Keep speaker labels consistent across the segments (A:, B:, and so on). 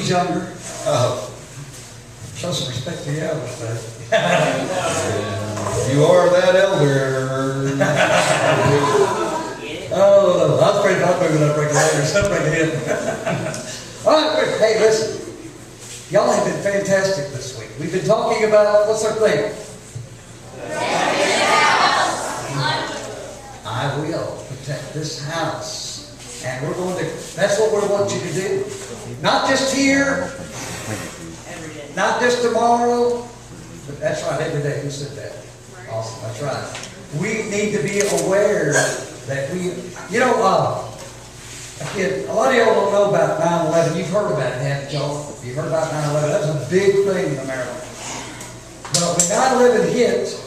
A: who's younger.
B: Oh.
A: Show some respect to the elders, buddy.
B: You are that elder.
A: Oh, I was afraid about moving up break later. Stop break him. All right, hey, listen. Y'all have been fantastic this week. We've been talking about, what's our thing? I will protect this house. And we're going to, that's what we want you to do. Not just here, not just tomorrow, but that's right, every day. Who said that? Awesome, that's right. We need to be aware that we, you know, again, a lot of y'all don't know about 9/11. You've heard about it, haven't y'all? You've heard about 9/11. That was a big thing in America. But when 9/11 hit,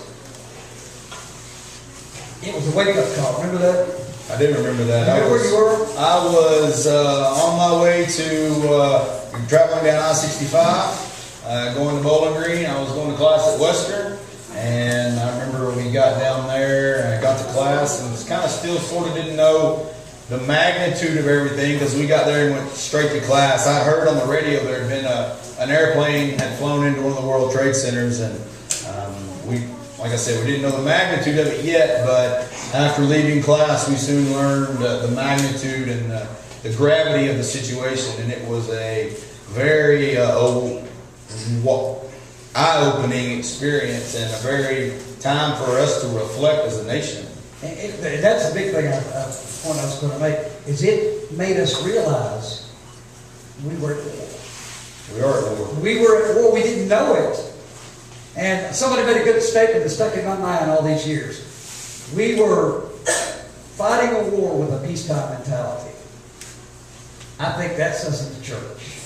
A: it was a wake-up call. Remember that?
B: I did remember that.
A: Remember where you were?
B: I was on my way to traveling down I-65, going to Bowling Green. I was going to class at Western, and I remember we got down there and I got to class and was kind of still sort of didn't know the magnitude of everything because we got there and went straight to class. I heard on the radio there had been an airplane had flown into one of the World Trade Centers, and we, like I said, we didn't know the magnitude of it yet, but after leaving class, we soon learned the magnitude and the gravity of the situation, and it was a very eye-opening experience and a very time for us to reflect as a nation.
A: And that's the big thing, point I was going to make, is it made us realize we were at war.
B: We are at war.
A: We were at war. We didn't know it. And somebody made a good statement that stuck in my mind all these years. We were fighting a war with a peacetime mentality. I think that's us in the church.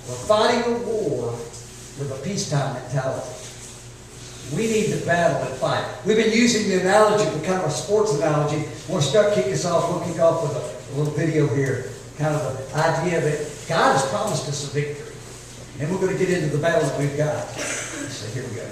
A: We're fighting a war with a peacetime mentality. We need to battle and fight. We've been using the analogy, the kind of a sports analogy. We'll kick us off. We'll kick off with a little video here. Kind of the idea that God has promised us a victory. And we're going to get into the battle that we've got. So here we go.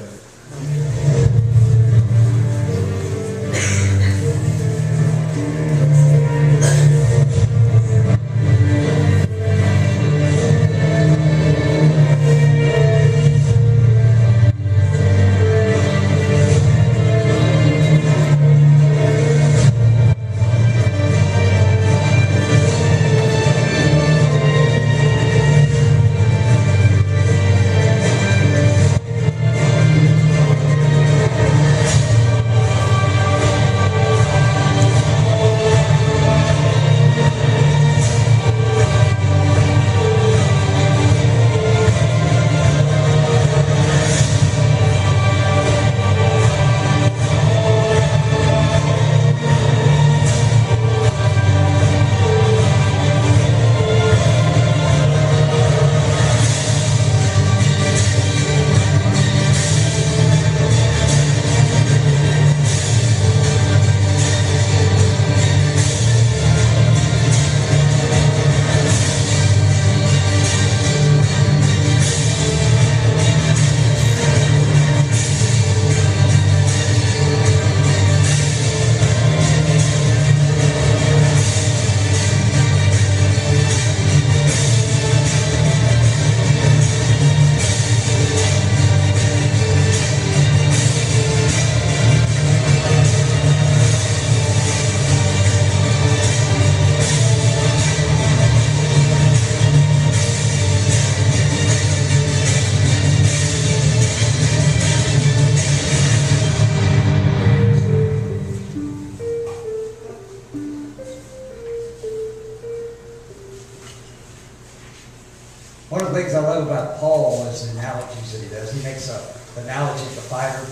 A: One of the things I love about Paul is the analogies that he does. He makes an analogy of the fighter.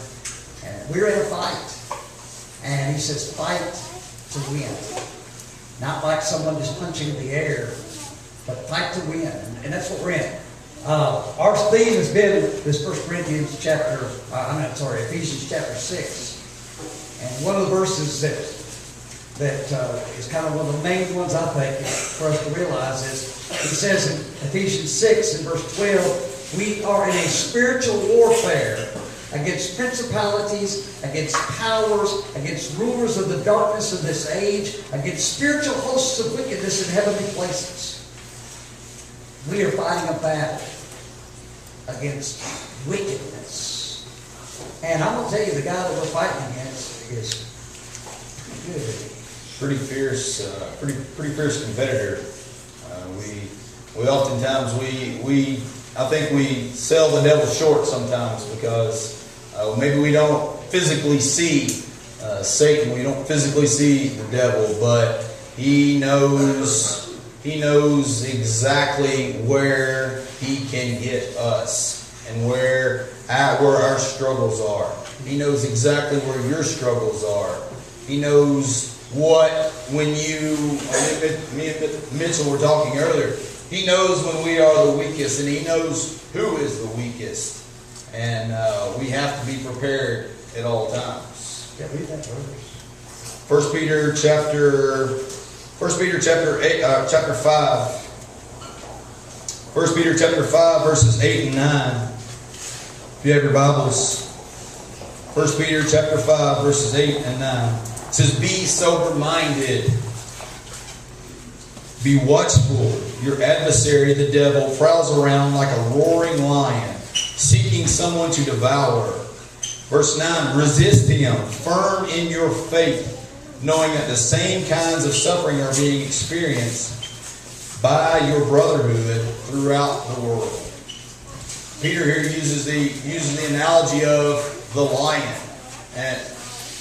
A: And we're in a fight. And he says, fight to win. Not like someone just punching in the air, but fight to win. And that's what we're in. Our theme has been this Ephesians chapter 6. And one of the verses that is kind of one of the main ones I think for us to realize is, it says in Ephesians 6 and verse 12, we are in a spiritual warfare against principalities, against powers, against rulers of the darkness of this age, against spiritual hosts of wickedness in heavenly places. We are fighting a battle against wickedness. And I'm going to tell you, the guy that we're fighting against is pretty good.
B: Pretty fierce competitor. We oftentimes, I think we sell the devil short sometimes because maybe we don't physically see Satan, we don't physically see the devil, but he knows exactly where he can get us and where our struggles are. He knows exactly where your struggles are. He knows when me and Mitchell were talking earlier, he knows when we are the weakest, and he knows who is the weakest. And we have to be prepared at all times.
A: Yeah, read that verse.
B: 1 Peter chapter 5. 1 Peter chapter 5, verses 8 and 9. If you have your Bibles, 1 Peter chapter 5, verses 8 and 9. It says, be sober-minded. Be watchful. Your adversary, the devil, prowls around like a roaring lion, seeking someone to devour. Verse 9, resist him, firm in your faith, knowing that the same kinds of suffering are being experienced by your brotherhood throughout the world. Peter here uses the analogy of the lion. And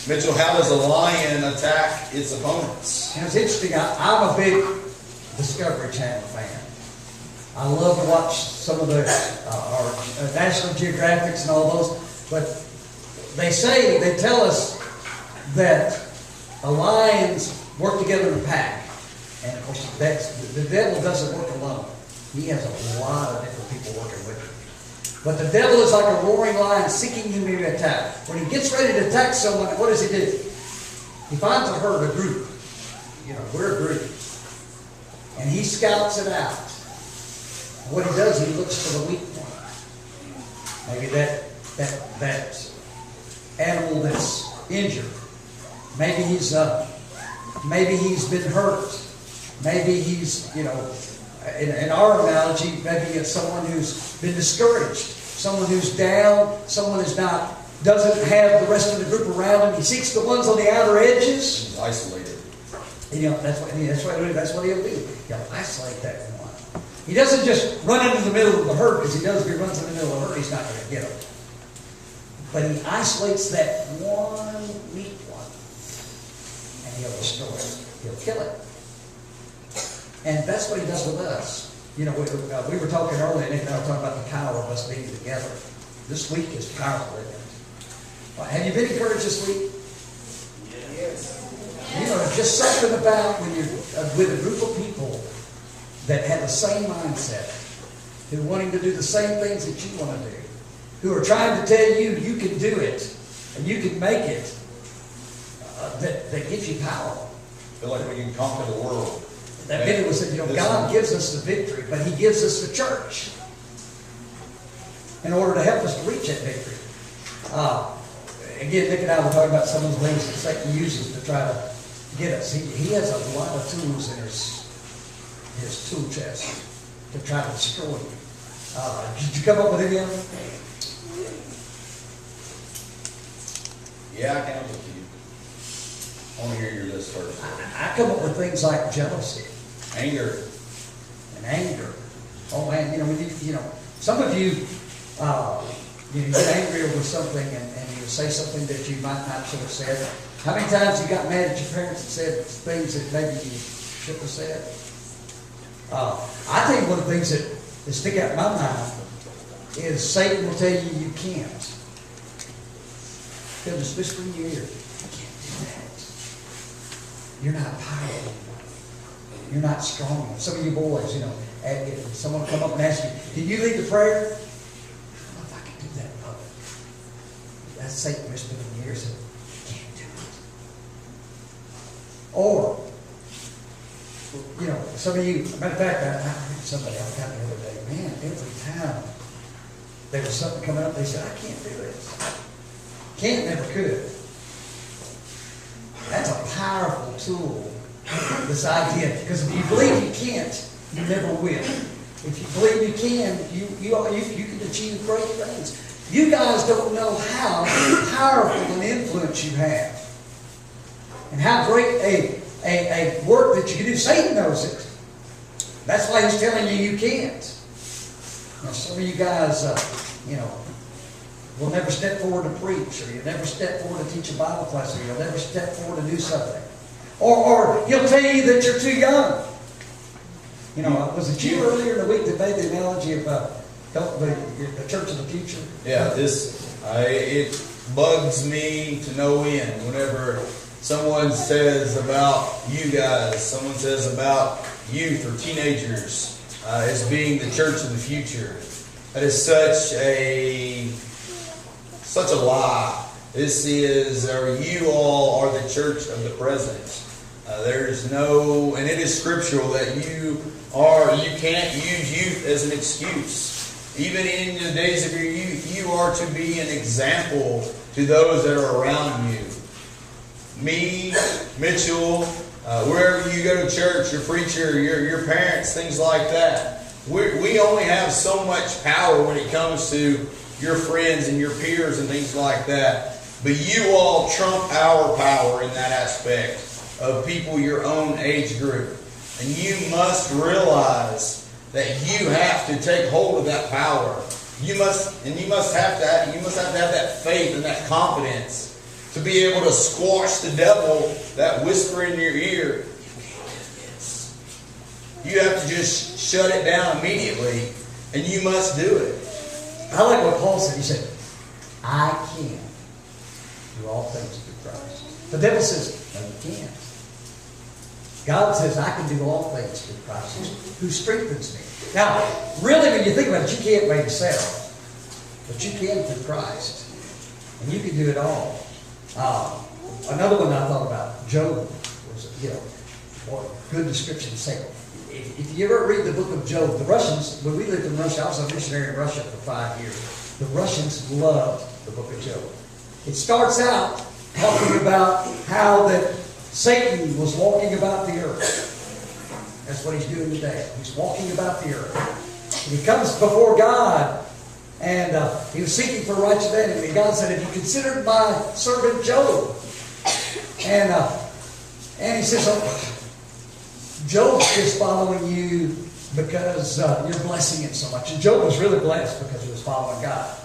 B: Mitchell, how does a lion attack its opponents?
A: And it's interesting, I'm a big Discovery Channel fan. I love to watch some of the our National Geographics and all those, but they tell us that lions work together in a pack. And of course, the devil doesn't work alone. He has a lot of different people working with him. But the devil is like a roaring lion seeking him to attack. When he gets ready to attack someone, what does he do? He finds a herd, a group. We're a group. And he scouts it out. What he does, he looks for the weak one. Maybe that animal that's injured. Maybe he's been hurt. Maybe he's, in our analogy, maybe it's someone who's been discouraged, someone who's down, someone who's doesn't have the rest of the group around him. He seeks the ones on the outer edges.
B: He's isolated.
A: That's what he'll do. He'll isolate that one. He doesn't just run into the middle of the herd, because he knows if he runs in the middle of the herd, he's not going to get him. But he isolates that one weak one, and he'll destroy it. He'll kill it. And that's what he does with us. We were talking earlier, Nick and I were talking about the power of us being together. This week is powerful, isn't it? Have you been encouraged this week?
C: Yes.
A: Just something about when you're with a group of people that have the same mindset, who are wanting to do the same things that you want to do, who are trying to tell you you can do it and you can make it, that gives you power.
B: I feel like we can conquer the world.
A: That video was that God gives us the victory, but He gives us the church in order to help us to reach that victory. Again, Nick and I were talking about some of the things that Satan uses to try to get us. He has a lot of tools in his tool chest to try to destroy you. Did you come up with any of them?
B: Yeah, I can help with you. I want to hear your list first.
A: I come up with things like jealousy.
B: Anger.
A: And anger. Oh man, some of you, you get angry over something and you say something that you might not should have said. How many times you got mad at your parents and said things that maybe you shouldn't have said? I think one of the things that stick out in my mind is Satan will tell you you can't. He'll just whisper in your ear, you can't do that. You're not powerful. You're not strong enough. Some of you boys, if someone come up and ask you, can you lead the prayer? I don't know if I can do that in public. That's Satan whispering in your ear saying, you can't do it. Or, some of you, matter of fact, I heard somebody else got the other day, man, every time there was something coming up, they said, I can't do this. Can't, never could. That's a powerful tool, this idea. Because if you believe you can't, you never will. If you believe you can, you can achieve great things. You guys don't know how powerful an influence you have. And how great a work that you can do. Satan knows it. That's why he's telling you you can't. Now, some of you guys, will never step forward to preach, or you'll never step forward to teach a Bible class, or you'll never step forward to do something. Or he'll tell you that you're too young. Was it you earlier in the week that made the analogy of the church of the future?
B: Yeah, it bugs me to no end whenever someone says about you guys, someone says about youth or teenagers as being the church of the future. That is such a lie. You all are the church of the present. And it is scriptural that you can't use youth as an excuse. Even in the days of your youth, you are to be an example to those that are around you. Me, Mitchell, wherever you go to church, your preacher, your parents, things like that. We only have so much power when it comes to your friends and your peers and things like that. But you all trump our power in that aspect of people your own age group. And you must realize that you have to take hold of that power. You must have to have that faith and that confidence to be able to squash the devil that whisper in your ear. You have to just shut it down immediately, and you must do it.
A: I like what Paul said. He said, I can do all things through Christ. The devil says, no, you can't. God says, I can do all things through Christ who strengthens me. Now, really, when you think about it, you can't by yourself, but you can through Christ. And you can do it all. Another one I thought about, Job, was, what a good description of Satan. If you ever read the book of Job, the Russians, when we lived in Russia, I was a missionary in Russia for 5 years. The Russians loved the book of Job. It starts out talking about how that Satan was walking about the earth. That's what he's doing today. He's walking about the earth. And he comes before God, and he was seeking for righteous enemy. And God said, have you considered my servant Job? And he says, Job's just following you because you're blessing him so much. And Job was really blessed because he was following God.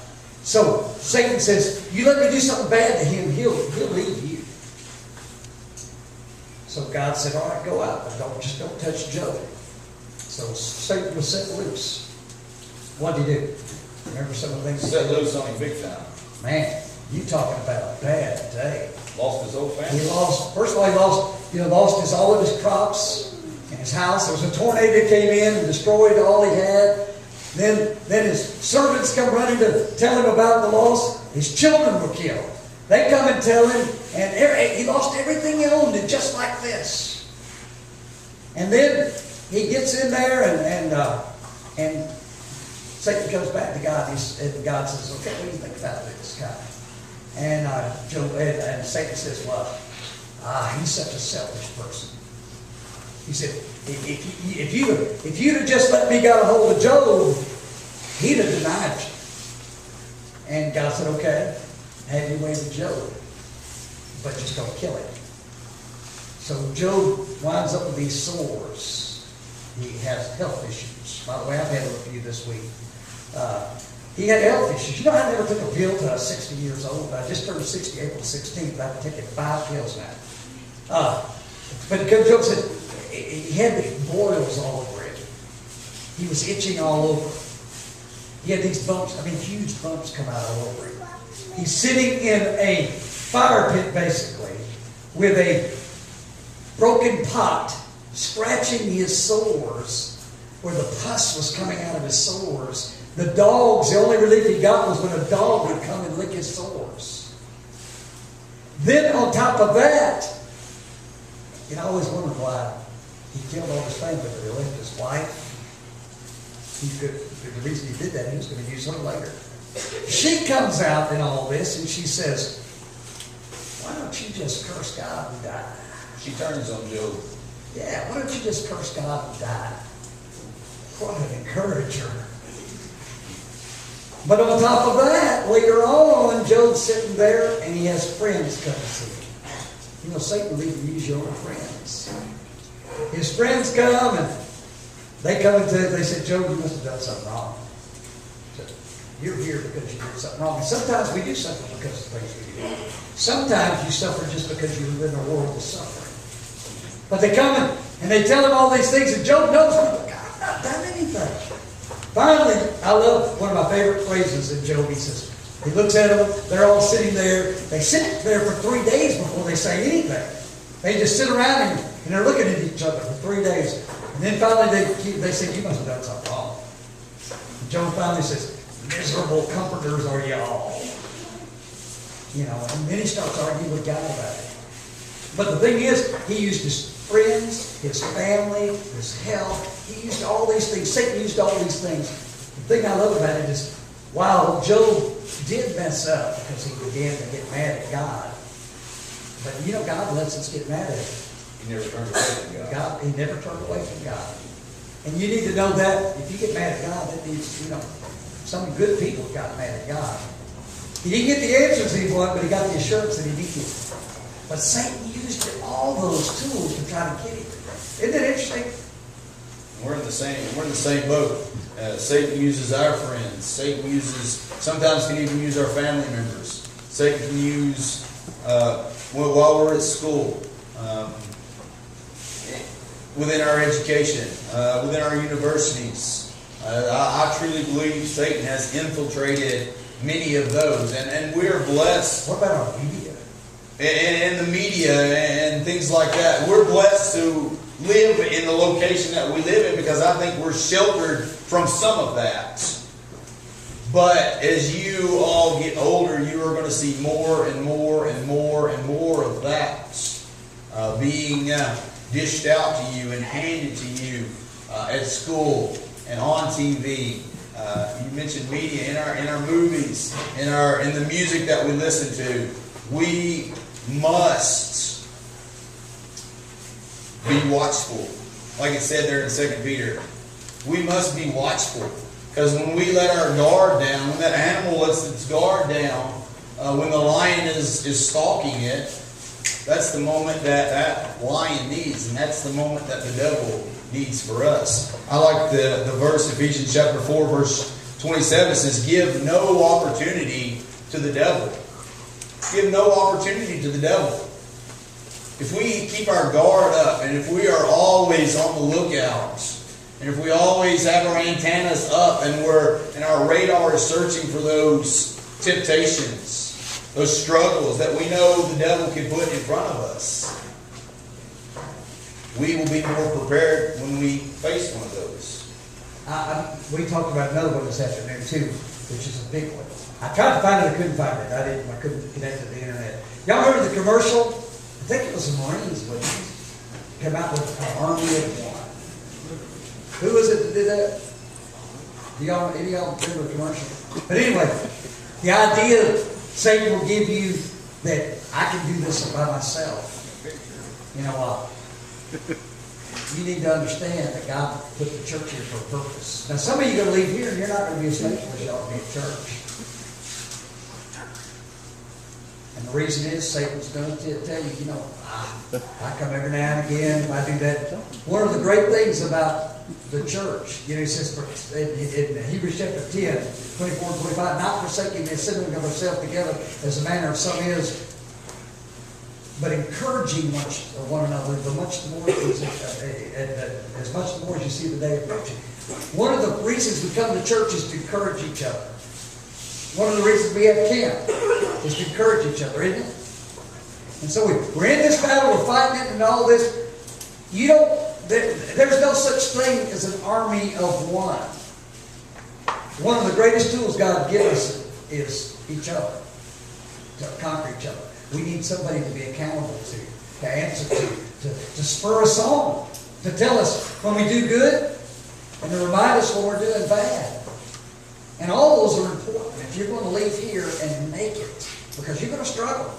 A: So Satan says, you let me do something bad to him, he'll leave you. So God said, all right, go out, but don't touch Job. So Satan was set loose. What did he do? Remember some of the things?
B: Set loose on him big time.
A: Man, you talking about a bad day.
B: Lost his whole family.
A: He lost lost all of his crops and his house. There was a tornado that came in and destroyed all he had. Then his servants come running to tell him about the loss. His children were killed. They come and tell him, and he lost everything he owned, and just like this. And then he gets in there, and Satan comes back to God, and God says, okay, what do you think about this guy? And Satan says, well, he's such a selfish person. He said, if you'd have just let me get a hold of Job, he'd have denied you. And God said, okay, have your way with Job, but just don't kill him. So Job winds up with these sores. He has health issues. By the way, I've had a review this week. He had health issues. I never took a pill till I was 60 years old. I just turned 60 April 16th. I've taken 5 pills now. But Job said he had these boils all over him. He was itching all over. He had these bumps, huge bumps come out all over him. He's sitting in a fire pit, basically, with a broken pot, scratching his sores, where the pus was coming out of his sores. The only relief he got was when a dog would come and lick his sores. Then on top of that, I always wondered why he killed all his family, but he left his wife. The reason he did that, he was going to use her later. She comes out in all this and she says, why don't you just curse God and die?
B: She turns on Job.
A: Yeah, why don't you just curse God and die? What an encourager. But on top of that, later on, Job's sitting there and he has friends come to see him. You know, Satan will even use your own friends. His friends come and they come and they say, Job, you must have done something wrong. So, you're here because you did something wrong. And sometimes we do suffer because of things we do. Sometimes you suffer just because you live in a world of suffering. But they come and they tell him all these things, and Job knows, I've not done anything. Finally, I love one of my favorite phrases in Job. He says, he looks at them, they're all sitting there. They sit there for 3 days before they say anything. They just sit around and they're looking at each other for 3 days. And then finally they say, you must have done something wrong. And Job finally says, miserable comforters are y'all. You know, and then he starts arguing with God about it. But the thing is, he used his friends, his family, his health. He used all these things. Satan used all these things. The thing I love about it is, while Job did mess up because he began to get mad at God, but you know, God lets us get mad at him.
B: He never turned away from God.
A: He never turned away from God. And you need to know that if you get mad at God, that means, you know, some good people got mad at God. He didn't get the answers he wanted, but he got the assurance that he needed. But Satan used all those tools to try to get him. Isn't that interesting?
B: We're in the same boat. Satan uses our friends. Satan sometimes can even use our family members. Satan can use, while we're at school, within our education, within our universities. I truly believe Satan has infiltrated many of those. And we're blessed.
A: What about our media?
B: And the media and things like that. We're blessed to live in the location that we live in because I think we're sheltered from some of that. But as you all get older, you are going to see more and more and more and more of that being dished out to you and handed to you at school and on TV. You mentioned media in our movies, in the music that we listen to. We must be watchful. Like it said there in 2 Peter. We must be watchful. Because when we let our guard down, when that animal lets its guard down, when the lion is stalking it, that's the moment that lion needs. And that's the moment that the devil needs for us. I like the verse, Ephesians chapter 4, verse 27 says, give no opportunity to the devil. Give no opportunity to the devil. If we keep our guard up, and if we are always on the lookout, and if we always have our antennas up, and our radar is searching for those temptations, those struggles that we know the devil can put in front of us, we will be more prepared when we face one of those.
A: We talked about another one this afternoon too, which is a big one. I tried to find it, I couldn't find it. I couldn't connect to the internet. Y'all remember the commercial? I think it was the Marines when it came out with an Army of One. Who was it that did that? Any of y'all remember the commercial? But anyway, the idea Satan will give you that I can do this by myself. You know what? You need to understand that God put the church here for a purpose. Now, some of you are going to leave here and you're not going to be as faithful as you ought to be at church. And the reason is Satan's going to tell you, you know, I come every now and again, I do that. One of the great things about the church, you know, he says in Hebrews chapter 10, 24 and 25, not forsaking the assembling of ourselves together as the manner of some is, but encouraging one another, the much more as much more as you see the day approaching. One of the reasons we come to church is to encourage each other. One of the reasons we have camp is to encourage each other, isn't it? And so we're in this battle, we're fighting it and all this. There's no such thing as an army of one. One of the greatest tools God gives us is each other, to conquer each other. We need somebody to be accountable to answer to spur us on, to tell us when we do good, and to remind us when we're doing bad. And all those are important if you're going to leave here and make it, because you're going to struggle.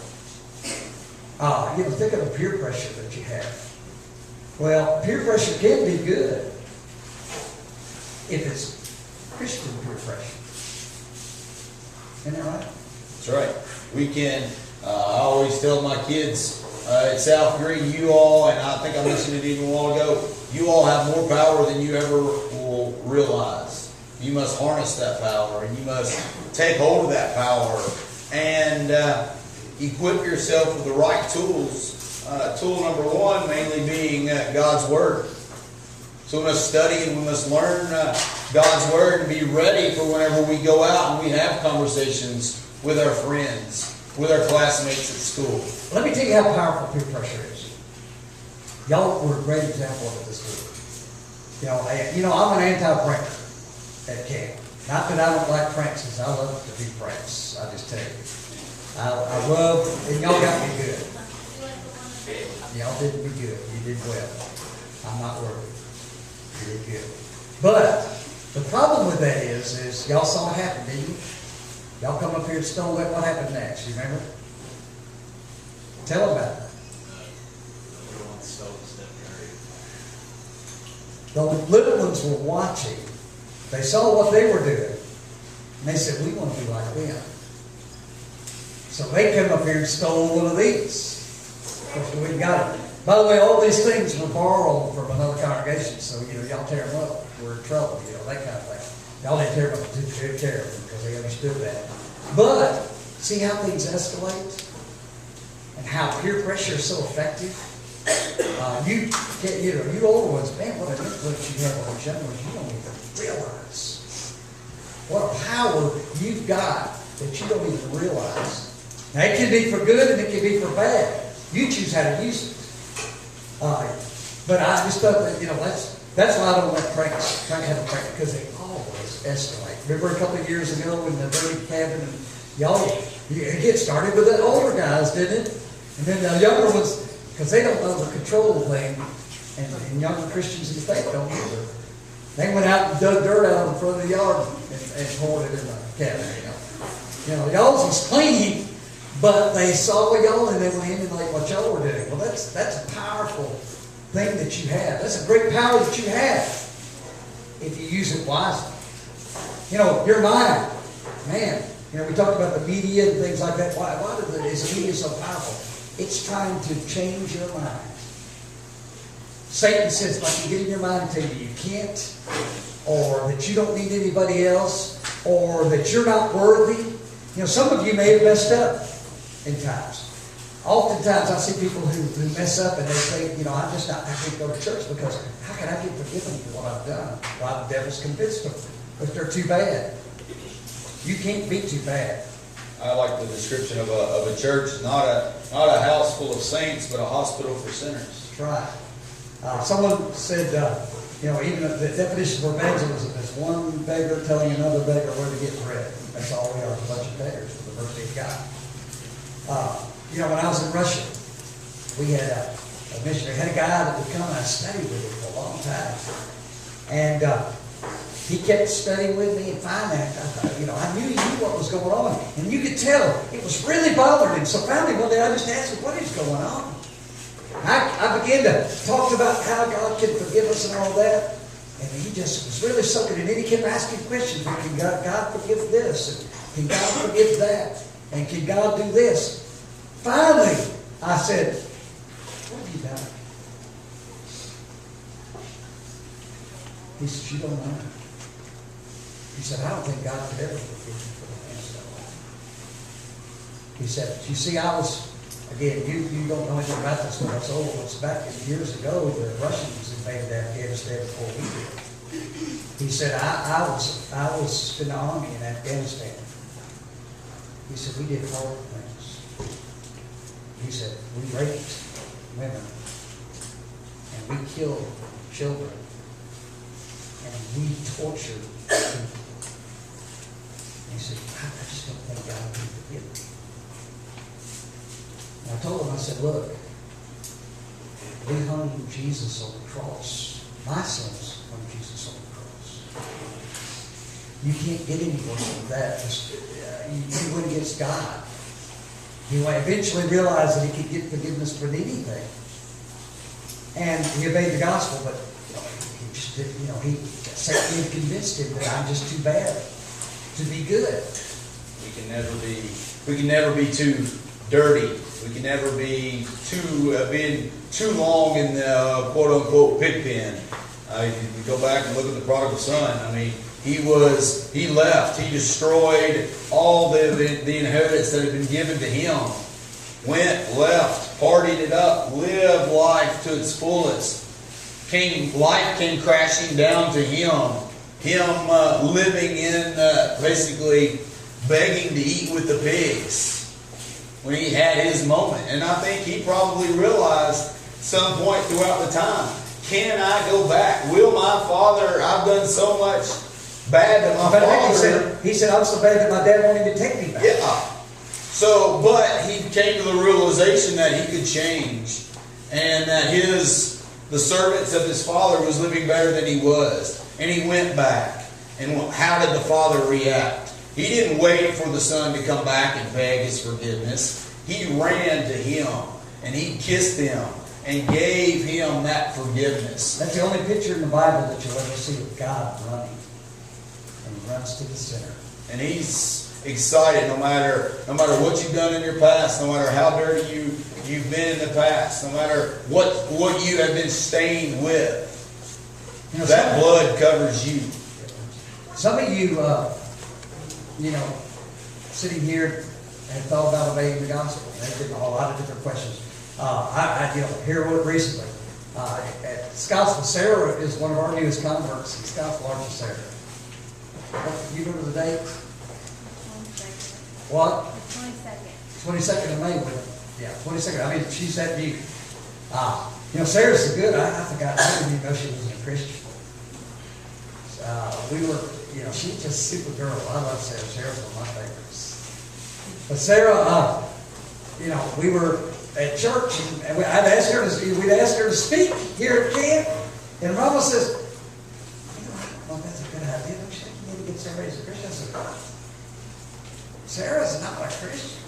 A: Think of the peer pressure that you have. Well, peer pressure can be good. if it's Christian peer pressure. Isn't that right?
B: That's right. We can, I always tell my kids at South Green, you all, and I think I mentioned it even a while ago, you all have more power than you ever will realize. You must harness that power, and you must take hold of that power and equip yourself with the right tools. Tool number one mainly being God's Word. So we must study and we must learn God's Word and be ready for whenever we go out and we have conversations with our friends, with our classmates at school.
A: Let me tell you how powerful peer pressure is. Y'all were a great example of it this week. I'm an anti-pranker at camp. Not that I don't like pranks, because I love to do pranks. I just tell you. I love, and y'all got me good. Y'all did me good. You did well. I'm not worried. You did good. But the problem with that is y'all saw it happen, didn't you? Y'all come up here and stole that. What happened next? You remember? Tell them about it. The little ones were watching. They saw what they were doing. And they said, we want to be like them. So they come up here and stole one of these. Of course, we got it. By the way, all these things were borrowed from another congregation. So, y'all tear them up. We're in trouble, that kind of thing. Y'all didn't tear them up, didn't tear them because they understood that. But, see how things escalate? And how peer pressure is so effective? You older ones, man, what an influence you have on those young ones, you don't even realize. What a power you've got that you don't even realize. Now, it can be for good and it can be for bad. You choose how to use it. But I just thought that, that's why I don't let pranks have a prank, because they always escalate. Remember a couple of years ago in the dirty cabin, and it get started with the older guys, didn't it? And then the younger ones, because they don't know the control thing, and younger Christians in the faith don't either. They went out and dug dirt out in front of the yard and poured it in the cabin, y'all's was clean, but they saw y'all and they went in and like what y'all were doing. Well, that's a powerful thing that you have. That's a great power that you have if you use it wisely. Your mind, man. We talked about the media and things like that. Why is the media so powerful? It's trying to change your mind. Satan says, like, you get in your mind and tell you can't, or that you don't need anybody else, or that you're not worthy. Some of you may have messed up in times. Oftentimes I see people who mess up and they say, I'm just not, I can't go to church because how can I get forgiven for what I've done? Well, the devil's convinced them that they're too bad. You can't be too bad.
B: I like the description of a church, not a house full of saints, but a hospital for sinners.
A: That's right. Someone said, even the definition of evangelism is one beggar telling another beggar where to get bread. That's all we are, a bunch of beggars with the mercy of God. When I was in Russia, we had a missionary, had a guy that would come and I studied with him for a long time. And he kept studying with me, and finally, I knew he knew what was going on. And you could tell it was really bothering him. So finally, one day I just asked him, what is going on? I began to talk about how God can forgive us and all that. And he just was really soaking it in. He kept asking questions. Can God forgive this? And can God forgive that? And can God do this? Finally, I said, what have you done? He said, you don't know. He said, I don't think God could ever forgive you for the things that I did. He said, you see, I was, again, you don't know anything about this when I was old. It's back years ago, the Russians invaded Afghanistan before we did. He said, I was in the army in Afghanistan. He said, we did horrible things. He said, we raped women, and we killed children, and we tortured people. And he said, I just don't think God can forgive me. And I told him, I said, look, we hung Jesus on the cross. My sons hung Jesus on the cross. You can't get any worse than that. You went against God. He eventually realized that he could get forgiveness for anything. And he obeyed the gospel, but he just You know, Satan had convinced him that I'm just too bad to be good.
B: We can never be too dirty. We can never be being too long in the quote unquote pig pen. If you go back and look at the prodigal son, I mean, he left, he destroyed all the inheritance that had been given to him. Went, left, partied it up, lived life to its fullest. Life came crashing down to him. Living in, basically begging to eat with the pigs when he had his moment. And I think he probably realized some point throughout the time, can I go back? Will my father, I've done so much bad to my father.
A: He said, I'm so bad that my dad won't even take me back.
B: Yeah. So, but he came to the realization that he could change and that the servants of his father was living better than he was. And he went back. And how did the father react? He didn't wait for the son to come back and beg his forgiveness. He ran to him and he kissed him and gave him that forgiveness.
A: That's the only picture in the Bible that you'll ever see of God running. And he runs to the sinner.
B: And he's excited no matter what you've done in your past, no matter how dirty you've been in the past, no matter what you have been stained with. You know, that blood covers you.
A: Some of you, sitting here have thought about obeying the gospel. There's been a lot of different questions. Here recently, at Scottsville, Sarah is one of our newest converts in Scottsville, Arkansas. You remember the date?
D: 22nd.
A: What?
D: The 22nd.
A: 22nd of May. Yeah, 22nd. I mean, she's that new. Sarah's so good. I forgot. I didn't even know she was a Christian. She's just a super girl. I love Sarah. Sarah's one of my favorites. But Sarah, we were at church, and we'd ask her to speak here at camp. And Mama says, I don't know if that's a good idea. Don't you think you need to get Sarah as a Christian? I said, Sarah's not a Christian.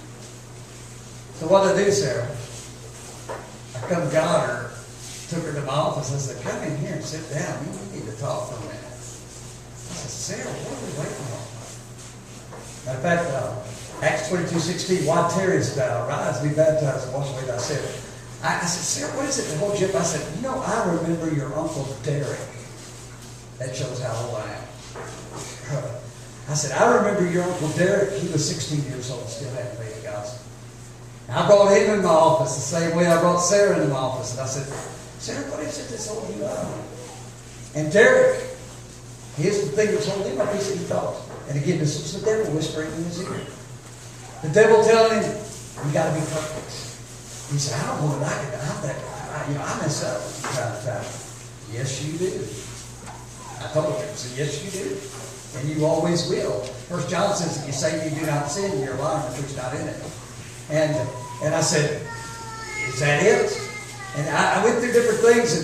A: So what did I do, Sarah? I come got her, took her to my office. I said, come in here and sit down. We need to talk for a minute. I said, Sarah, what are we waiting on? Matter of fact, Acts 22:16, why tarriest thou? Rise, be baptized, and wash away thy sin. I said, Sarah, what is it that holds you up? I said, I remember your Uncle Derek. That shows how old I am. I said, I remember your Uncle Derek. He was 16 years old, still hadn't obeyed the gospel. I brought him in my office the same way I brought Sarah in my office. And I said, Sarah, what is it that's holding you up? And Derek, here's the thing that's holding him up. He said, he thought. And again, this was the devil whispering in his ear. The devil telling him, you got to be perfect. He said, I don't know that I can. I mess up from time to time. Yes, you do. I told him. I said, yes, you do. And you always will. 1 John says, if you say you do not sin, you're lying, the truth's not in it. And I said, is that it? And I went through different things.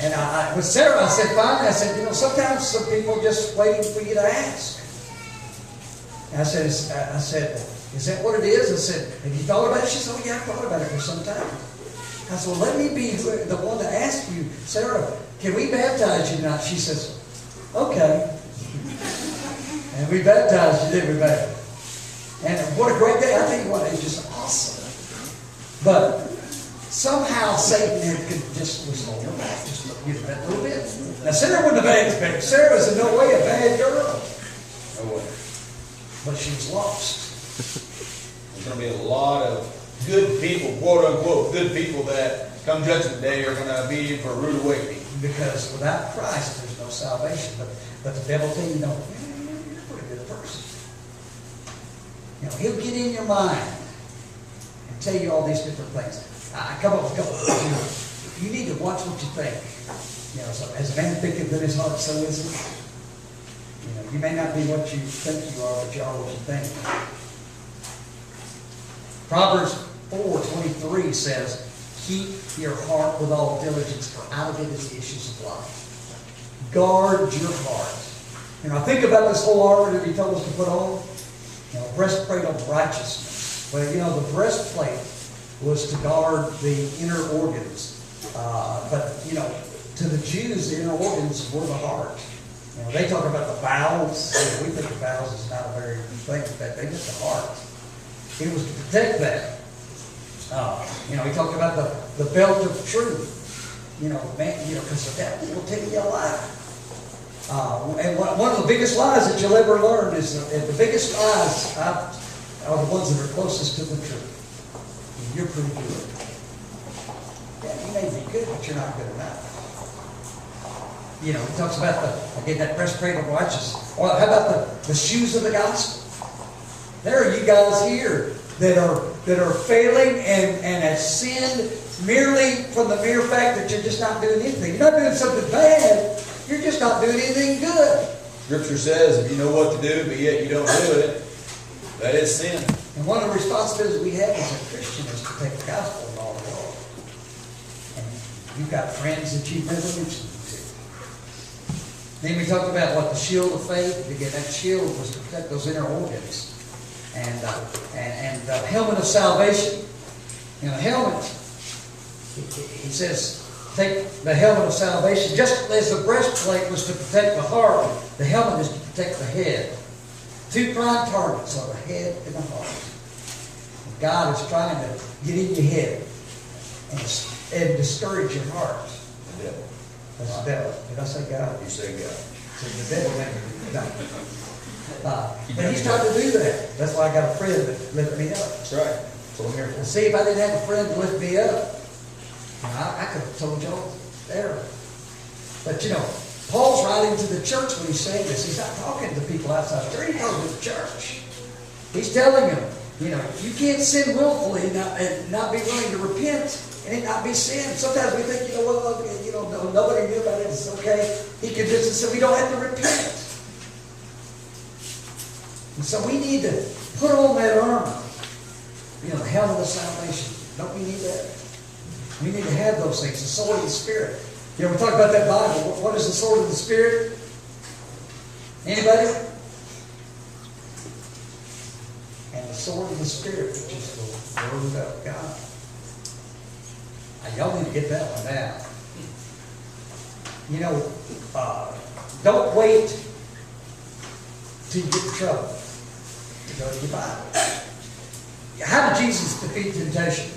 A: And with Sarah, I said, finally, I said, sometimes some people are just waiting for you to ask. And I said, is that what it is? I said, have you thought about it? She said, oh yeah, I've thought about it for some time. I said, well, let me be the one to ask you, Sarah, can we baptize you tonight? She says, okay. And we baptized you, didn't we, baby? And what a great day. I tell you what, it's just awesome. But somehow Satan was holding her back just a little bit. Now, Sarah wasn't a bad girl. Sarah was in no way a bad girl.
B: No way.
A: But she was lost.
B: There's going to be a lot of good people, quote unquote, good people that come Judgment Day are going to be in for a rude awakening.
A: Because without Christ, there's no salvation. But the devil tell you, you're a pretty good person. He'll get in your mind and tell you all these different things. I come up with a couple of things. You need to watch what you think. So as a man thinketh in his heart, so is he. You may not be what you think you are, but you are what you think. Proverbs 4:23 says, keep your heart with all diligence, for out of it is the issues of life. Guard your heart. I think about this whole armor that he told us to put on. Breastplate of righteousness. Well, the breastplate was to guard the inner organs. But to to the Jews, the inner organs were the heart. You know, they talk about the bowels. You know, we think the bowels is not a very good thing, but they just the heart. It was to protect that. You know, he talked about the belt of truth. You know, man, you know, because the devil will tell you a lie. And one of the biggest lies that you'll ever learn is the biggest lies are the ones that are closest to the truth. And you're pretty good. Yeah, you may be good, but you're not good enough. You know, he talks about that breastplate of righteousness. Or how about the shoes of the gospel? There are you guys here that are failing and have sinned merely from the mere fact that you're just not doing anything. You're not doing something bad. You're just not doing anything good.
B: Scripture says if you know what to do, but yet you don't do it, that is sin.
A: And one of the responsibilities we have as a Christian is to take the gospel in all the world. And you've got friends that you've never mentioned to. Then we talked about what the shield of faith. Again, that shield was to protect those inner organs. And the helmet of salvation. You know, the helmet, he says, take the helmet of salvation. Just as the breastplate was to protect the heart, the helmet is to protect the head. Two prime targets are the head and the heart. And God is trying to get in your head and discourage your heart.
B: The devil.
A: That's the devil. Did I say God?
B: You say God.
A: So the devil no. But he's trying to do that. That's why I got a friend that lifted me up.
B: That's right. That's what I'm here
A: And see, if I didn't have a friend to lift me up, I could have told y'all there. But you know, Paul's writing to the church when he's saying this. He's not talking to people outside the church. He's talking to the church. He's telling them, you know, you can't sin willfully and not be willing to repent and it not be sin. Sometimes we think, you know, well, you know, nobody knew about it. It's okay. He convinced us that we don't have to repent. And so we need to put on that armor. You know, the helmet of salvation. Don't we need that? We need to have those things. The sword of the Spirit. You know, we talk about that Bible. What is the sword of the Spirit? Anybody? And the sword of the Spirit, which is the Word of God. Now, y'all need to get that one down. You know, don't wait till you get in trouble to go to your Bible. How did Jesus defeat temptation?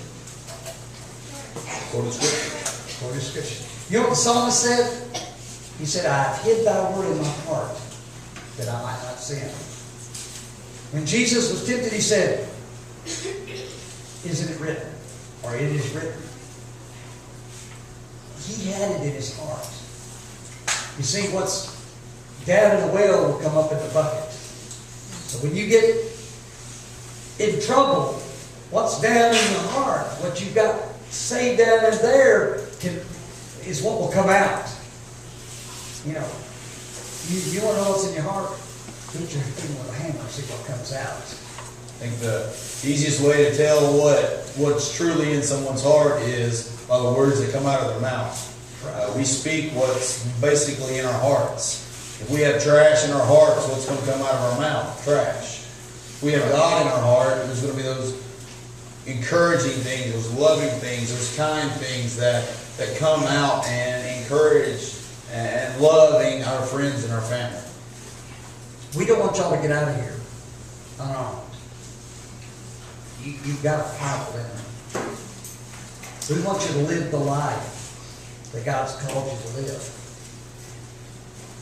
B: According to Scripture.
A: According to Scripture. You know what the psalmist said? He said, I have hid thy word in my heart that I might not sin. When Jesus was tempted, he said, isn't it written? Or it is written. He had it in his heart. You see, what's down in the well will come up in the bucket. So when you get in trouble, what's down in your heart, what you've got saved down in there is what will come out. You know, you want to know what's in your heart? Put your finger with a hammer and see what comes out.
B: I think the easiest way to tell what's truly in someone's heart is by the words that come out of their mouth. We speak what's basically in our hearts. If we have trash in our hearts, what's going to come out of our mouth? Trash. If we have God in our heart, there's going to be those encouraging things, those loving things, those kind things that come out and encourage and loving our friends and our family.
A: We don't want y'all to get out of here unarmed. You've got a powerful enemy. We want you to live the life that God's called you to live.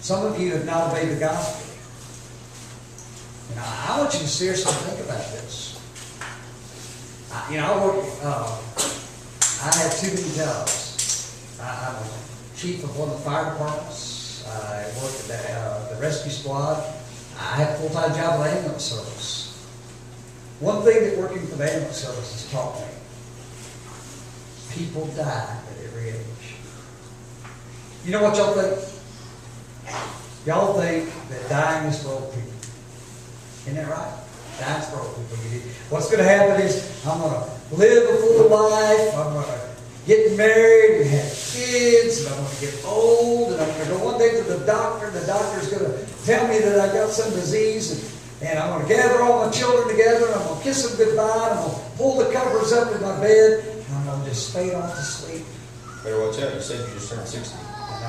A: Some of you have not obeyed the gospel. And I want you to seriously think about this. I have too many jobs. I'm a chief of one of the fire departments. I work at the rescue squad. I have a full-time job with the ambulance service. One thing that working for the ambulance service has taught me, people die at every age. You know what y'all think? Y'all think that dying is for old people. Isn't that right? Dying is for old people. What's going to happen is I'm going to live a full life. I'm going to get married and have kids. And I'm going to get old. And I'm going to go one day to the doctor. The doctor's going to tell me that I got some disease. And I'm going to gather all my children together. And I'm going to kiss them goodbye. And I'm going to pull the covers up in my bed. And I'm going to just fade off to sleep.
B: Better watch out. You said you just turned 60.
A: I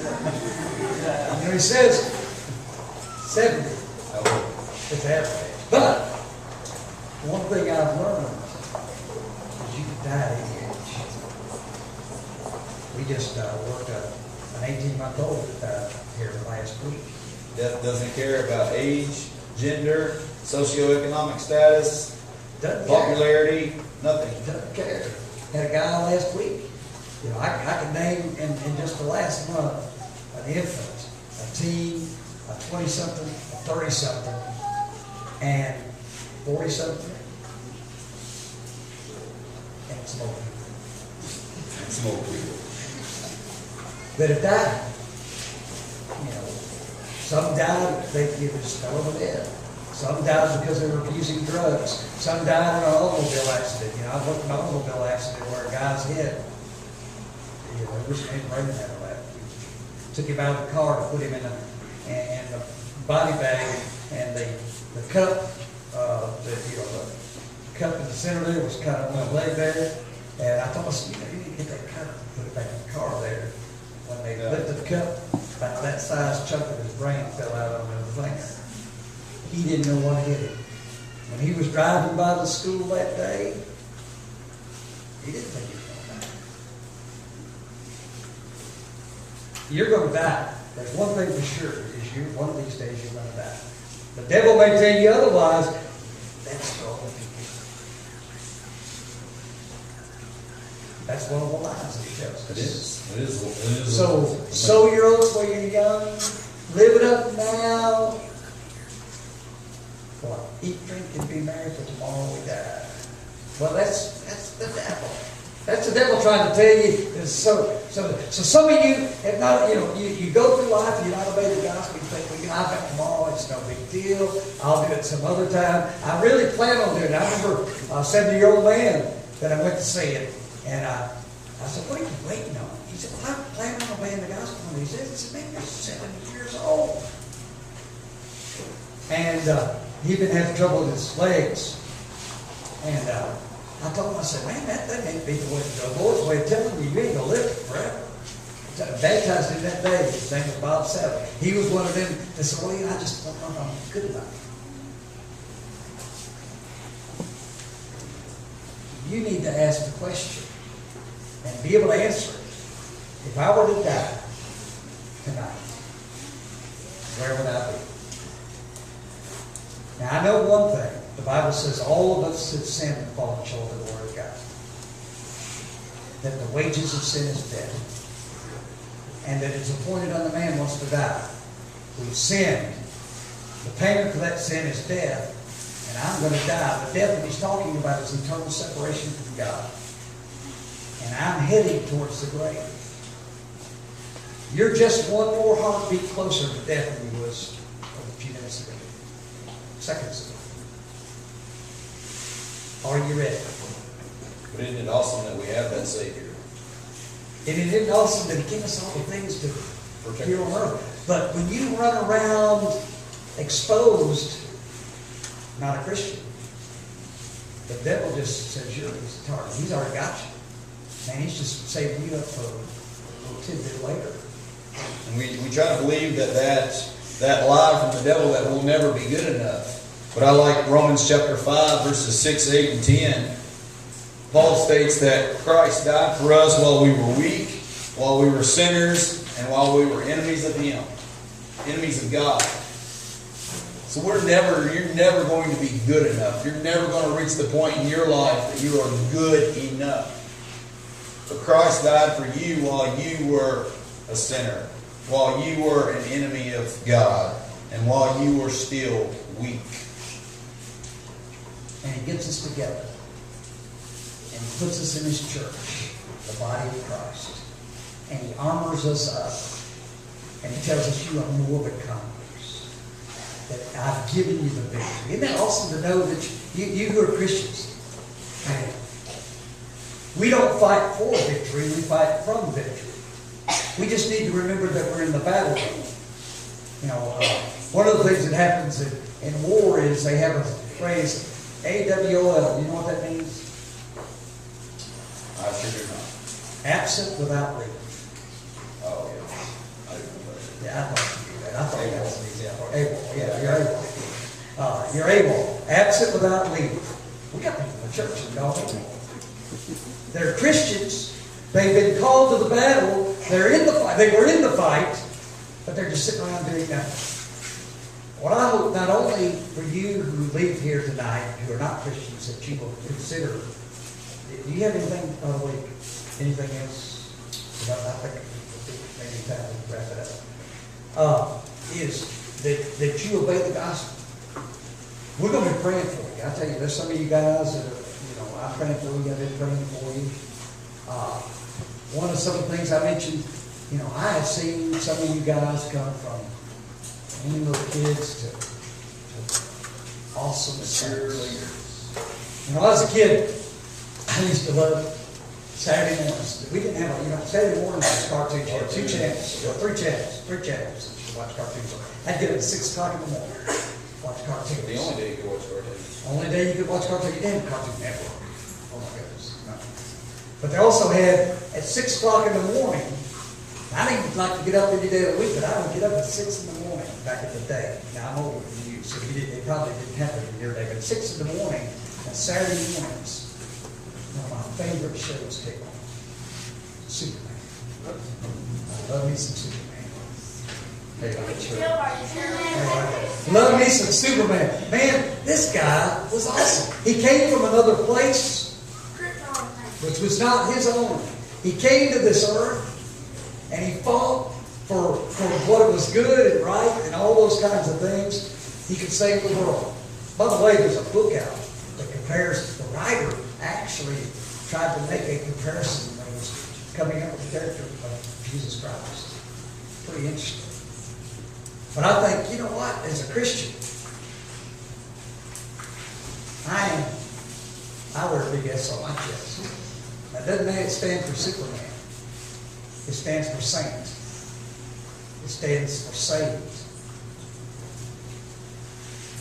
A: You know, he says 70 is average. But one thing I've learned is you can die at any age. We just worked an 18-month-old here last week.
B: Death doesn't care about age, gender, socioeconomic status,
A: Doesn't care.
B: popularity, nothing.
A: Doesn't care. Had a guy last week. You know, I can name in just the last month an infant, a teen, a 20-something, a 30-something, and 40-something, and some old people
B: Smoke weed.
A: that have died. You know, some died, they just fell over dead. Some died because they were abusing drugs. Some died in an automobile accident. You know, I worked in an automobile accident where a guy's head, you know, it was in brain matter left. Took him out of the car to put him in the body bag, and the cup, the cup in the center there was kind of on my leg there. And I told myself, you know, you need to get that cup and put it back in the car there. When they lifted the cup, about that size chunk of his brain fell out on the finger. He didn't know what hit him. When he was driving by the school that day, he didn't think he was going to die. You're going to die. There's one thing for sure, is you one of these days you're going to die. The devil may tell you otherwise. That's the only thing. That's one of the lies that he tells us.
B: It is.
A: So, sow your oats while you're young. Live it up now. What? Eat, drink, and be merry, for tomorrow we die. Well, that's the devil. That's the devil trying to tell you. So some of you have not, you go through life, you not obey the gospel, you think, well, I've got tomorrow, it's no big deal. I'll do it some other time. I really plan on doing it. I remember a 70-year-old man that I went to see it, and I said, what are you waiting on? He said, well, I'm planning on obeying the gospel. And he said, man, you're 70 years old. And he'd been having trouble with his legs. And I told him, I said, man, that ain't be the Lord's way of telling you, you ain't going to live forever. I baptized him that day. His name was Bob Savage. He was one of them that said, well, I just don't know if I'm good enough. You need to ask the question and be able to answer it. If I were to die tonight, where would I be? Now, I know one thing. The Bible says all of us have sinned and fallen short of the Word of God. That the wages of sin is death. And that it's appointed on the man once to die. We've sinned. The payment for that sin is death. And I'm going to die. The death that he's talking about is eternal separation from God. And I'm heading towards the grave. You're just one more heartbeat closer to death than you was a few minutes ago. Seconds ago. Are you ready?
B: But isn't it awesome that we have that Savior?
A: And it isn't awesome that he gave us all the things to protect here on earth. But when you run around exposed, not a Christian, the devil just says you're his target. He's already got you. And he's just saving you up for a little tidbit later.
B: And we try to believe that lie from the devil that we'll never be good enough. But I like Romans chapter 5, verses 6, 8, and 10. Paul states that Christ died for us while we were weak, while we were sinners, and while we were enemies of Him, enemies of God. So you're never going to be good enough. You're never going to reach the point in your life that you are good enough. But Christ died for you while you were a sinner, while you were an enemy of God, and while you were still weak.
A: And he gets us together. And he puts us in his church, the body of Christ. And he armors us up. And he tells us you are more than conquerors. That I've given you the victory. Isn't that awesome to know that you who are Christians, man, we don't fight for victory, we fight from victory. We just need to remember that we're in the battlefield. One of the things that happens in war is they have a phrase, AWOL. You know what that means?
B: I sure do not.
A: Absent without leave.
B: Oh, yeah.
A: Yeah, I thought you did that. I thought that was an example. Able, yeah, you're able. You're able, absent without leave. We got people in the church that don't know. They're Christians. They've been called to the battle. They're in the fight. They were in the fight, but they're just sitting around doing nothing. What I hope, not only for you who leave here tonight, who are not Christians, that you will consider. Do you have anything, by the way, anything else? I think maybe time to wrap it up. Is that you obey the gospel. We're going to be praying for you. I tell you, there's some of you guys that are, I'm praying for you. I've been praying for you. One of some of the things I mentioned, I have seen some of you guys come from any little kids to awesome cheerleaders. When I was a kid, I used to love Saturday mornings. We didn't have Saturday mornings was cartoons. You had 2 channels, or 3 channels to watch cartoons on. I'd get up at 6 o'clock in the morning, watch cartoons.
D: The only day you could watch cartoons.
A: Only day you could watch cartoons. You didn't have Cartoon Network. Oh my goodness. No. But they also had, at 6 o'clock in the morning, I didn't like to get up any day of the week, but I would get up at 6 in the morning back in the day. Now, I'm older than you, so they probably didn't have it in your day, but at 6 in the morning, on Saturday mornings, one of my favorite shows came on. Superman. I love me some Superman. Hey, love me some Superman. Man, this guy was awesome. He came from another place, which was not his own. He came to this earth, and he fought for what was good and right and all those kinds of things. He could save the world. By the way, there's a book out that compares, the writer actually tried to make a comparison when he was coming up with the character of Jesus Christ. Pretty interesting. But I think, you know what, as a Christian, I wear a big S on my chest. That doesn't stand for Superman. It stands for saint. It stands for saved.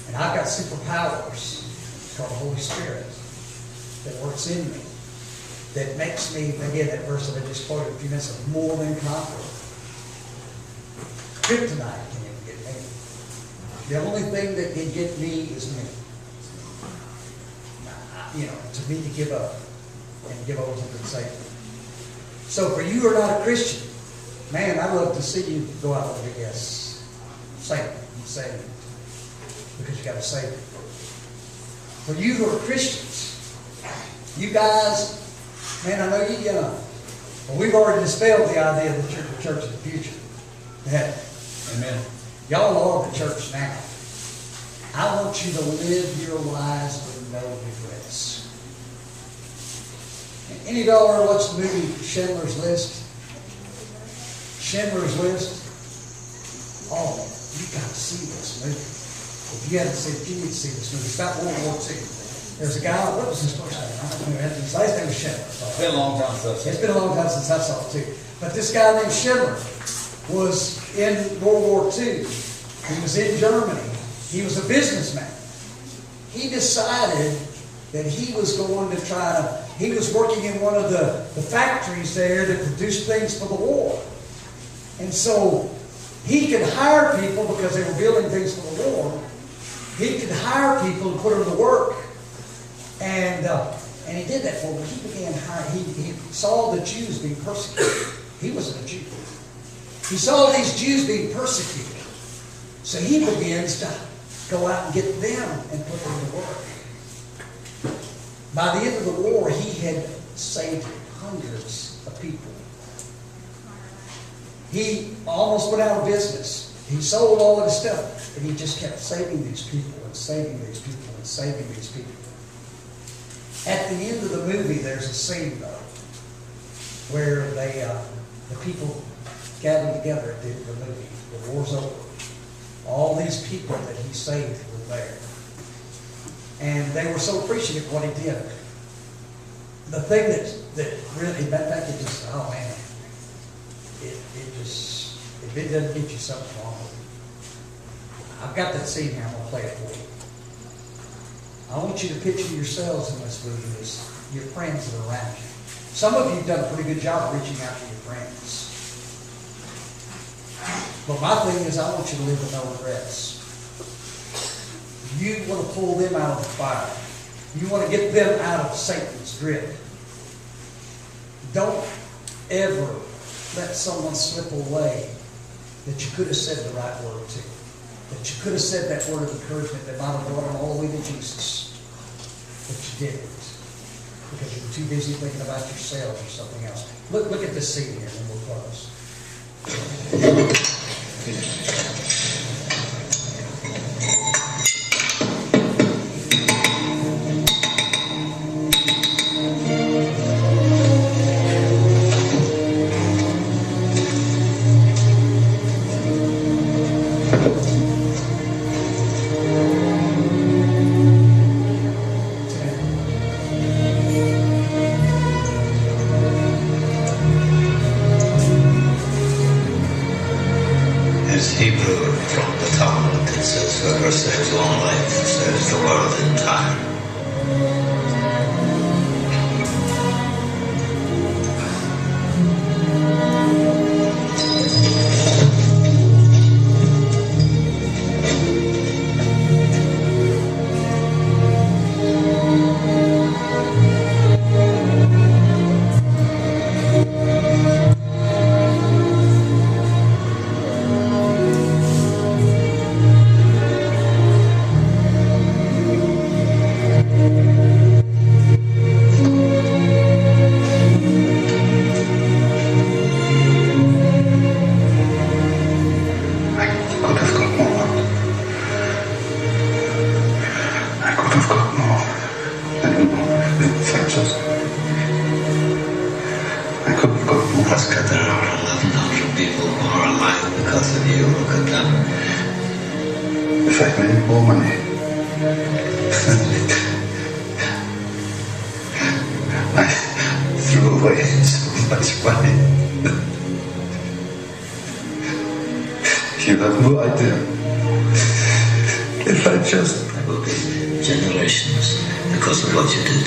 A: And I've got superpowers called the Holy Spirit that works in me, that makes me, again, that verse that I just quoted a few minutes ago, more than conqueror. Kryptonite can even get me. The only thing that can get me is me. To me to give up and give over to Satan. So for you who are not a Christian, man, I'd love to see you go out with a big S. Satan, saved. Because you got to save it. For you who are Christians, you guys, man, I know you're young, but we've already dispelled the idea of the church of the future. Amen. Y'all are the church now. I want you to live your lives with no regrets. Any of y'all ever watched the movie Schindler's List? Schindler's List? Oh, you got to see this movie. If you haven't seen it, you need to see this movie. It's about World War II. There's a guy, what was his first name? I don't know. His last name was Schindler.
B: It's been a long time since I've seen it.
A: It's been a long time since I saw it too. But this guy named Schindler was in World War II. He was in Germany. He was a businessman. He decided that he was going to try to, he was working in one of the factories there that produced things for the war. And so he could hire people because they were building things for the war. He could hire people and put them to work. And he did that for them. He began hiring, he saw the Jews being persecuted. He wasn't a Jew. He saw these Jews being persecuted. So he begins to go out and get them and put them to work. By the end of the war, he had saved hundreds of people. He almost went out of business. He sold all of his stuff, and he just kept saving these people and saving these people and saving these people. At the end of the movie, there's a scene, though, where the people gather together at the end of the movie. The war's over. All these people that he saved were there. And they were so appreciative of what he did. The thing that really, in fact, it just, oh man, if it doesn't get you something wrong with it. I've got that scene here, I'm going to play it for you. I want you to picture yourselves in this movie as your friends that are around you. Some of you have done a pretty good job of reaching out to your friends. But my thing is, I want you to live with no regrets. You want to pull them out of the fire. You want to get them out of Satan's grip. Don't ever let someone slip away that you could have said the right word to. That you could have said that word of encouragement that might have brought them all the way to Jesus. But you didn't. Because you were too busy thinking about yourselves or something else. Look at this scene here and we'll close.
D: As Hebrew from the Talmud, it says, whoever saves long life saves the world in time. Alaska, there are 1,100 people who are alive because of you. Look at them.
E: If I made more money, I threw away so much money. You have no idea. If I just...
D: There will be generations because of what you did.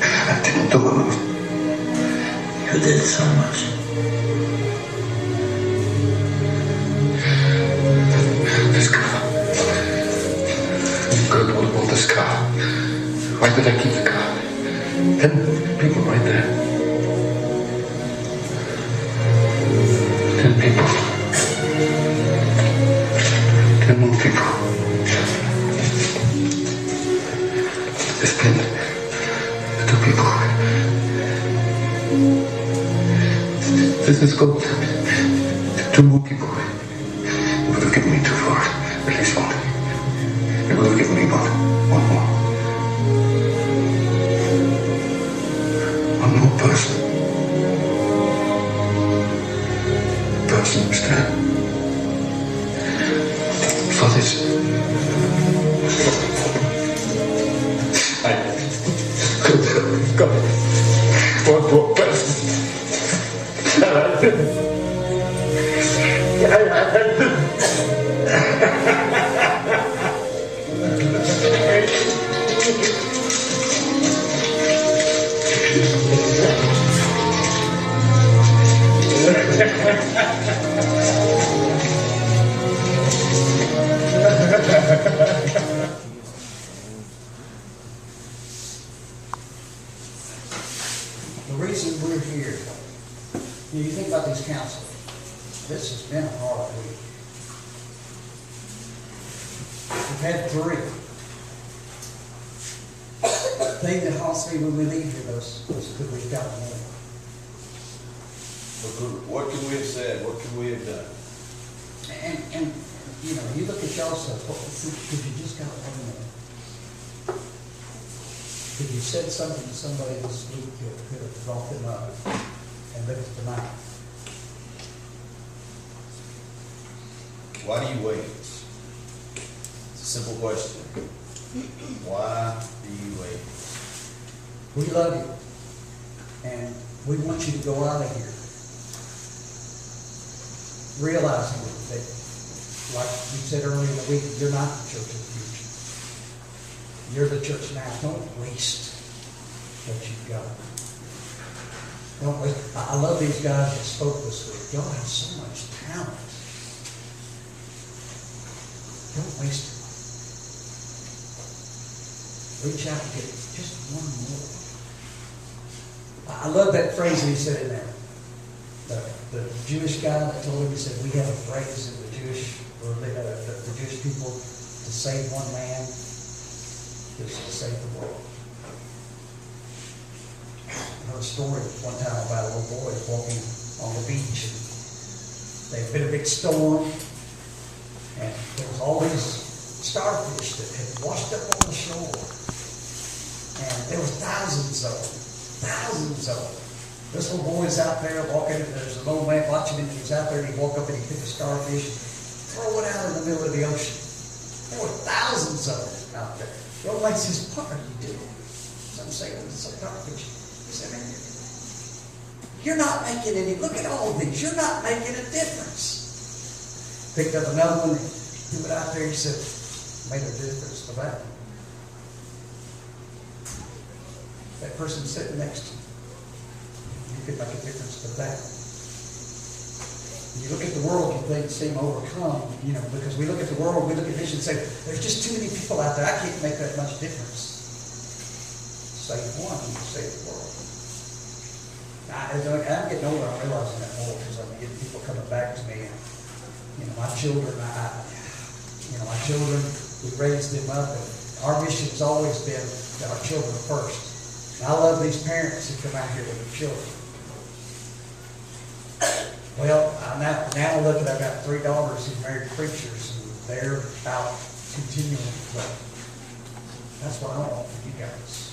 E: I didn't do enough.
D: You did so much.
E: This car. Good, what about this car? Why did I keep the car? 10 people right there. 10 people. 10 more people. This pin. 2 people. This is gold. 2 more people. You would have given me 2 for it. At least 1. You would have given me 1 more. 1 more person. Person stand. For this. I could have got 1 more person. I didn't.
A: The reason we're here, you think about these counselors. This has been a hard week. We've had 3. The thing that haunts me when we leave here, those could we've got more.
B: What could we have said? What could we have done?
A: And you know, you look at yourself, could you just got one more? Could you said something to somebody this week that could have brought them up and lifted them out?
B: Why do you wait? It's a simple question. Why do you wait?
A: We love you, and we want you to go out of here realizing that, like you said earlier in the week, you're not the church of the future. You're the church now. Don't waste what you've got. Don't waste. I love these guys that spoke this week. Y'all have so much talent. Don't waste it. Reach out and get just one more. I love that phrase that he said in there. The Jewish guy that told him, he said, we have a phrase in the Jewish people, to save one man is to save the world. I heard a story one time about a little boy walking on the beach. And there had been a big storm, and there was all these starfish that had washed up on the shore. And there was thousands of them. Thousands of them. This little boy's out there walking, and there's an old man watching him. He's out there, and he walked up and he picked a starfish, throw it out in the middle of the ocean. There were thousands of them out there. The old man says, what are you doing? So I'm saying, it's a starfish. He said, man, you're not making any, look at all of these, you're not making a difference. Picked up another one, threw it out there, he said, made a difference for that. That person sitting next to you, you could make a difference for that. When you look at the world, you think seem overcome, because we look at the world, we look at vision and say, there's just too many people out there, I can't make that much difference. Save one, save the world. As I'm getting older, I'm realizing that more, because I'm getting people coming back to me, and, my children, my children, we raised them up, and our mission has always been that our children are first. And I love these parents who come out here with their children. Well, now I look at, I've got 3 daughters who married preachers, and they're out continuing to play. That's what I want for you guys.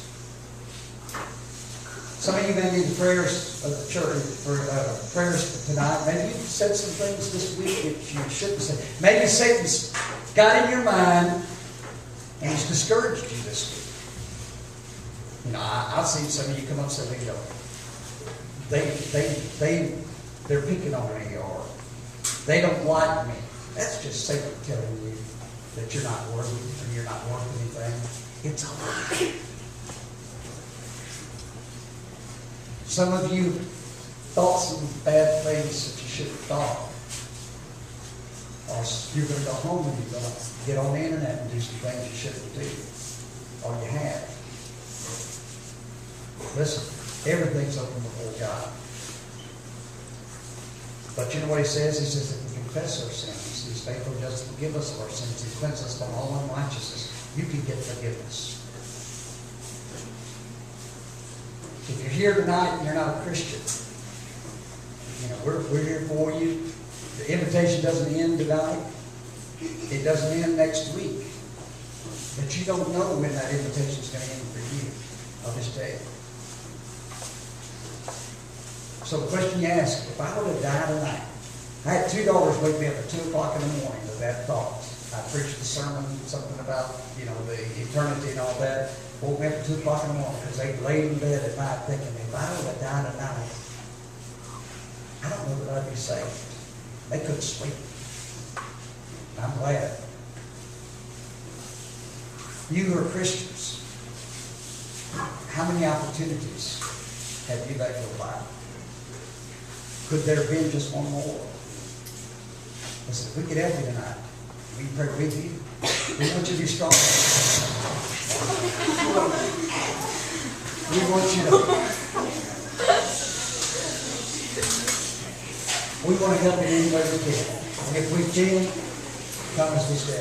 A: Some of you may need the prayers of the church, for prayers tonight. Maybe you've said some things this week that you shouldn't say. Maybe Satan's got in your mind and he's discouraged you this week. I've seen some of you come up and say, they're picking on me, or they don't like me. That's just Satan telling you that you're not worthy or you're not worth anything. It's a lie. Some of you thought some bad things that you shouldn't have thought. Or you're going to go home and you're going to get on the internet and do some things you shouldn't do. Or you have. Listen, everything's open before God. But you know what he says? He says if we confess our sins, he's faithful and just to forgive us of our sins and cleanse us from all unrighteousness. You can get forgiveness. If you're here tonight and you're not a Christian, we're here for you. The invitation doesn't end tonight. It doesn't end next week. But you don't know when that invitation is going to end for you. I'll just tell you. So the question you ask, if I were to die tonight, I had 2 daughters wake me up at 2 o'clock in the morning with that thought. I preached a sermon, something about, the eternity and all that. Woke me up at 2 o'clock in the morning because they laid in bed at night thinking, if I were to die tonight, I don't know that I'd be saved. They couldn't sleep. I'm glad. You who are Christians, how many opportunities have you let go by? Could there have been just one more? Listen, if we could help you tonight, we can pray with you. We want you to be strong. We want you to. We want to help you in any way we can. And if we can, come as we stand.